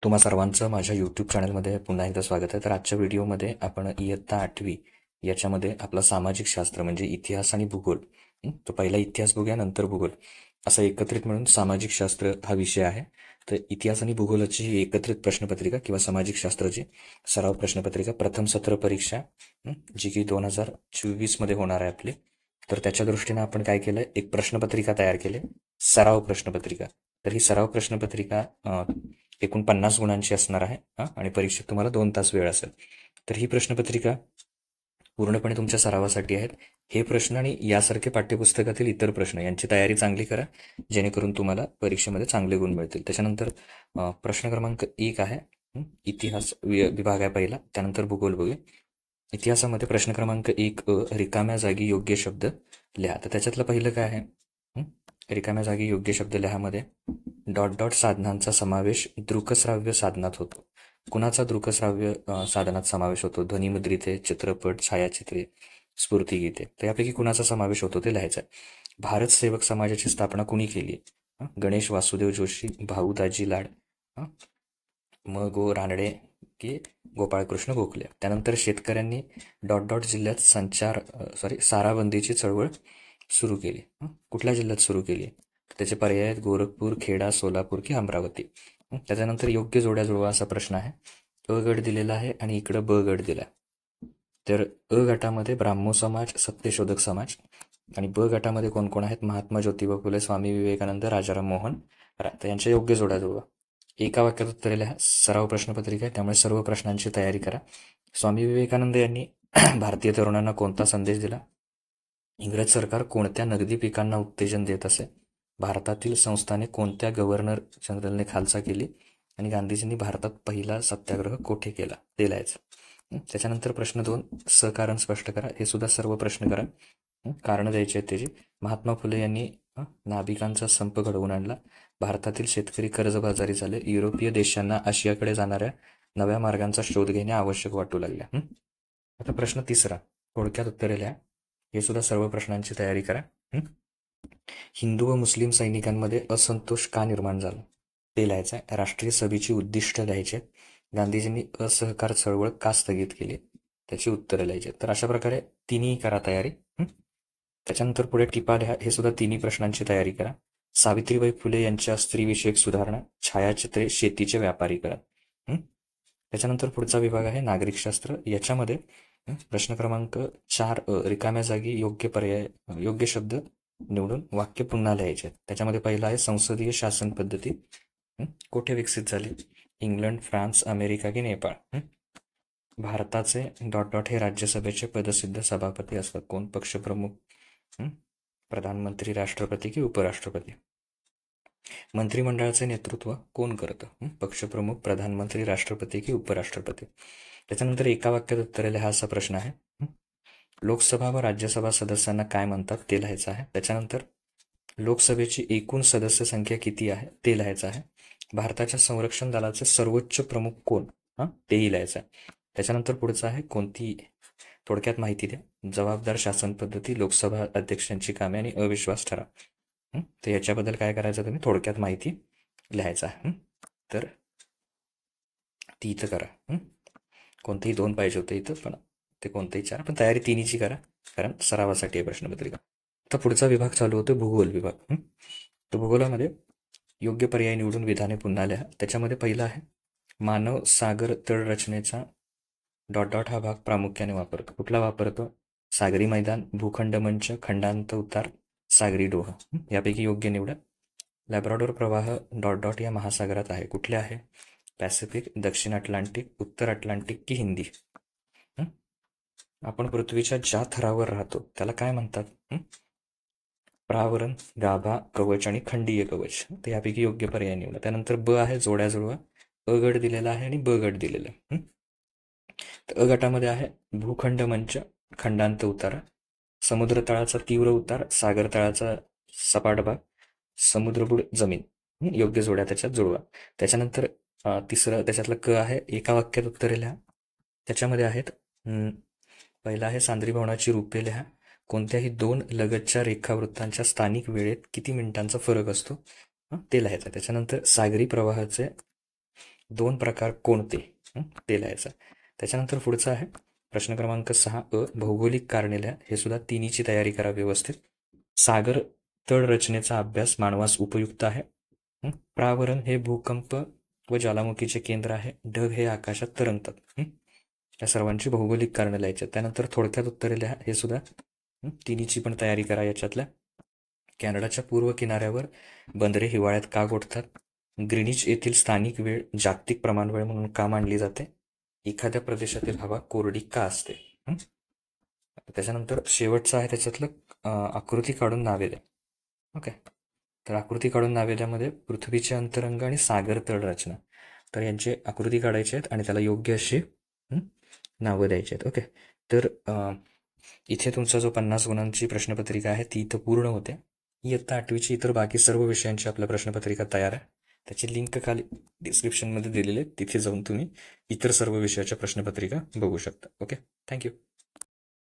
तुम्हा सर्वांचं माझ्या यूट्यूब चॅनलमध्ये पुन्हा एकदा स्वागत आहे. तर आजच्या व्हिडिओमध्ये आपण इयत्ता 8वी याच्यामध्ये आपलं सामाजिक शास्त्र म्हणजे इतिहास आणि भूगोल, तो पहिला इतिहास बघूया नंतर भूगोल, असं एकत्रित मिळून सामाजिक शास्त्र हा विषय आहे. तर इतिहास आणि भूगोलाची ही एकत्रित प्रश्नपत्रिका किंवा सामाजिक शास्त्राची सराव प्रश्नपत्रिका प्रथम सत्र परीक्षा, जी की 2024 मध्ये होणार आहे आपली. तर त्याच्या दृष्टीने आपण काय केलं, एक प्रश्नपत्रिका तयार केली, सराव प्रश्नपत्रिका. तर ही सराव प्रश्नपत्रिका एकूण 50 गुणांची असणार आहे आणि परीक्षेत तुम्हाला 2 तास वेळ असेल. तर ही प्रश्नपत्रिका पूर्णपणे तुमच्या सरावासाठी आहेत. हे प्रश्न आणि यासारखे पाठ्यपुस्तकातील इतर प्रश्न यांची तयारी चांगली करा, जेणेकरून तुम्हाला परीक्षेमध्ये चांगले गुण मिळतील. त्याच्यानंतर प्रश्न क्रमांक 1 आहे, इतिहास विभाग आहे पहिला, त्यानंतर भूगोल बघूया. इतिहासामध्ये प्रश्न क्रमांक 1 रिकाम्या जागी योग्य शब्द लिहा. तर त्याच्यातलं पहिलं काय आहे, रिकाम्या जागी योग्य शब्द लिहामध्ये डॉट डॉट साधनांचा समावेश दृकश्राव्य साधनात होतो. कुणाचा दृकश्राव्य साधनात समावेश होतो? ध्वनिमुद्रिते, चित्रपट, छायाचित्रे, स्फूर्तिगीते. तर यापैकी कुणाचा समावेश होतो ते लिहायचं आहे. भारत सेवक समाजाची स्थापना कुणी केली? गणेश वासुदेव जोशी, भाऊ दाजी लाड, म गो रानडे की गोपाळकृष्ण गोखले. त्यानंतर शेतकऱ्यांनी डॉट डॉट जिल्ह्यात साराबंदीची चळवळ सुरू केली. कुठल्या जिल्ह्यात सुरू केली? त्याचे पर्याय आहेत गोरखपूर, खेडा, सोलापूर की अमरावती. त्याच्यानंतर योग्य जोड्या जुळवा असा प्रश्न आहे. अ गट दिलेला आहे आणि इकडं ब गट दिला. तर अ गटामध्ये ब्राह्मो समाज, सत्यशोधक समाज, आणि ब गटामध्ये कोण कोण आहेत? महात्मा ज्योतिबा फुले, स्वामी विवेकानंद, राजाराम मोहन राय. यांच्या योग्य जोड्या जुळवा. एका वाक्यात उत्तरे लिहा. सराव प्रश्नपत्रिका आहे, त्यामुळे सर्व प्रश्नांची तयारी करा. स्वामी विवेकानंद यांनी भारतीय तरुणांना कोणता संदेश दिला? इंग्रज सरकार कोणत्या नगदी पिकांना उत्तेजन देत असे? भारतातील संस्थाने कोणत्या गव्हर्नर जनरलने खालसा केली? आणि गांधीजींनी भारतात पहिला सत्याग्रह कोठे केला? ते लिहायचं. त्याच्यानंतर प्रश्न 2, सकारण स्पष्ट करा. हे सुद्धा सर्व प्रश्न करा, कारण द्यायची आहेत त्याची. महात्मा फुले यांनी नाभिकांचा संप घडवून आणला. भारतातील शेतकरी कर्जबाजारी झाले. युरोपीय देशांना आशियाकडे जाणाऱ्या नव्या मार्गांचा शोध घेणे आवश्यक वाटू लागल्या. आता प्रश्न 3, थोडक्यात उत्तरे लिहा. हे सुद्धा सर्व प्रश्नांची तयारी करा. हिंदू व मुस्लिम सैनिकांमध्ये असंतोष का निर्माण झाला? ते लिहायचं आहे. राष्ट्रीय सभेची उद्दिष्ट लिहायची आहेत. गांधीजींनी असहकार चळवळ का स्थगित केली? त्याची उत्तरं लिहायची. तर अशा प्रकारे तिन्ही करा तयारी. त्याच्यानंतर पुढे टिपा लिहा. हे सुद्धा तिन्ही प्रश्नांची तयारी करा. सावित्रीबाई फुले यांच्या स्त्रीविषयक सुधारणा, छायाचित्रे, शेतीचे व्यापारीकरण. त्याच्यानंतर पुढचा विभाग आहे नागरिकशास्त्र. याच्यामध्ये प्रश्न क्रमांक 4 रिकाम्या जागी योग्य शब्द निवडून वाक्य पुन्हा लिहायचे. त्याच्यामध्ये पहिला आहे संसदीय शासन पद्धती कोठे विकसित झाली? इंग्लंड, फ्रान्स, अमेरिका की नेपाळ? भारताचे डॉट डॉट हे राज्यसभेचे पदसिद्ध सभापती असतात. कोण? पक्षप्रमुख, प्रधानमंत्री, राष्ट्रपती की उपराष्ट्रपती? मंत्रिमंडळाचे नेतृत्व कोण करतं? पक्षप्रमुख, प्रधानमंत्री, राष्ट्रपती की उपराष्ट्रपती? त्याच्यानंतर एका वाक्यात उत्तरे लिहा असा प्रश्न आहे. लोकसभा व राज्यसभा सदस्यांना काय म्हणतात? ते लिहायचं आहे. त्याच्यानंतर लोकसभेची एकूण सदस्य संख्या किती आहे? ते लिहायचं आहे. भारताच्या संरक्षण दलाचे सर्वोच्च प्रमुख कोण? तेही लिहायचं आहे. त्याच्यानंतर पुढचं आहे कोणती, थोडक्यात माहिती द्या. जबाबदार शासन पद्धती, लोकसभा अध्यक्षांची कामे आणि अविश्वास ठराव. तर याच्याबद्दल काय करायचं, तुम्ही थोडक्यात माहिती लिहायचं आहे. तर ती इथं करा. कोणतेही 2 पाहिजे होते इथं, पण ते कोणतेही 4, पण तयारी तिन्हीची करा, कारण सरावासाठी आहे प्रश्नपत्रिका. तर पुढचा विभाग चालू होतो भूगोल विभाग. तर भूगोलामध्ये योग्य पर्याय निवडून विधाने पुन्हा लिहा. त्याच्यामध्ये पहिला आहे मानव सागर तळरचनेचा डॉट डॉट हा भाग प्रामुख्याने वापरतो. कुठला वापरतो? सागरी मैदान, भूखंड मंच, खंडांत उतार, सागरी डोह. यापैकी योग्य निवडा. लॅब्राडोर प्रवाह डॉट डॉट या महासागरात आहे. कुठले आहे? पॅसिफिक, दक्षिण अटलांटिक, उत्तर अटलांटिक की हिंदी? आपण पृथ्वीच्या ज्या थरावर राहतो त्याला काय म्हणतात? प्रावरण, गाभा, कवच आणि खंडीय कवच. तर यापैकी योग्य पर्याय निवडा. त्यानंतर ब आहे जोड्या जुळवा. अ गट दिलेला आहे आणि ब गट दिलेला आहे. तर अ गटामध्ये आहे भूखंड मंच, खंडांत उतारा, समुद्र तळाचा तीव्र उतार, सागर तळाचा सपाट भाग, समुद्रबुड जमीन. योग्य जोड्या त्याच्यात जुळवा. त्याच्यानंतर तिसरं त्याच्यातलं क आहे एका वाक्यात उत्तरे लिहा. त्याच्यामध्ये आहेत पहिला आहे सांद्री भवनाची रूपे लिहा. कोणत्याही 2 लगतच्या रेखावृत्तांच्या स्थानिक वेळेत किती मिनिटांचा फरक असतो? ते लिहायचं. त्याच्यानंतर सागरी प्रवाहाचे दोन प्रकार कोणते ते लिहायचं. त्याच्यानंतर पुढचं आहे प्रश्न क्रमांक 6 भौगोलिक कारणे लिहा. हे सुद्धा तिन्हीची तयारी करा व्यवस्थित. सागर तळ रचनेचा अभ्यास मानवास उपयुक्त आहे. प्रावरण हे भूकंप व ज्वालामुखीचे केंद्र आहे. ढग हे आकाशात तरंगतात. या सर्वांची भौगोलिक कारणं लिहायची. त्यानंतर थोडक्यात उत्तरे लिहा. हे सुद्धा तिन्हीची पण तयारी करा याच्यातल्या. कॅनडाच्या पूर्व किनाऱ्यावर बंदरे हिवाळ्यात का गोठतात? ग्रीनिच येथील स्थानिक वेळ जागतिक प्रमाणवेळ म्हणून का मानली जाते? एखाद्या प्रदेशातील हवा कोरडी का असते? त्याच्यानंतर शेवटचं आहे त्याच्यातलं आकृती काढून नावे द्या. ओके, तर आकृती काढून नावे द्यामध्ये पृथ्वीचे अंतरंग आणि सागर तळ रचना, तर यांची आकृती काढायची आहेत आणि त्याला योग्य अशी नावं द्यायची आहेत. ओके, तर इथे तुमचा जो 50 गुणांची प्रश्नपत्रिका आहे ती इथं पूर्ण होते. इयत्ता 8वीची इतर बाकी सर्व विषयांची आपल्या प्रश्नपत्रिका तयार आहे. त्याची लिंक खाली डिस्क्रिप्शनमध्ये दिलेली आहे. तिथे जाऊन तुम्ही इतर सर्व विषयाच्या प्रश्नपत्रिका बघू शकता. Okay, thank you.